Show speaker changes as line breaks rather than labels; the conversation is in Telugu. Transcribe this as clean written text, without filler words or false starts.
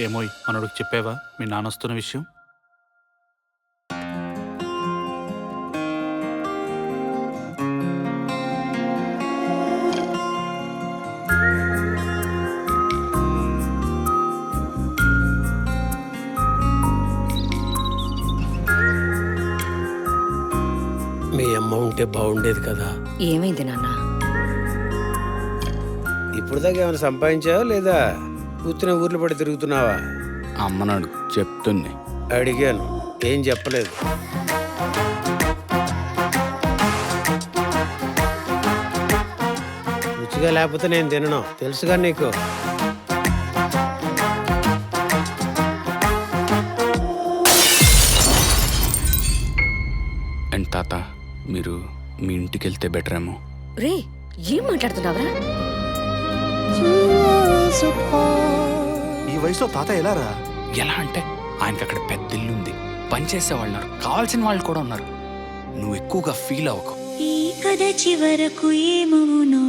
ఏమోయ్ మనోడికి చెప్పావా మీ నాన్న వస్తున్న విషయం?
మీ అమ్మ ఉంటే బాగుండేది కదా.
ఏమైంది నాన్న?
ఇప్పుడు దాకా ఏమైనా సంపాదించావా లేదా కూర్చునే ఊర్లు పడి తిరుగుతున్నావా?
అమ్మనాడు చెప్తుంది.
అడిగాను, ఏం చెప్పలేదు. రుచిగా లేకపోతే నేను తినను, తెలుసుగా నీకు.
అండ్ తాత, మీరు మీ ఇంటికి వెళ్తే బెటర్ ఏమో.
రే, ఏం మాట్లాడుతున్నావురా?
ఈ వయసులో తాత ఎలా రా?
ఎలా అంటే ఆయనకి అక్కడ పెద్ద ఇల్లు ఉంది, పనిచేసే వాళ్ళు ఉన్నారు, కావాల్సిన వాళ్ళు కూడా ఉన్నారు. నువ్వు ఎక్కువగా ఫీల్ అవ్వకు.
ఈ కథ చివరకు ఏమవునో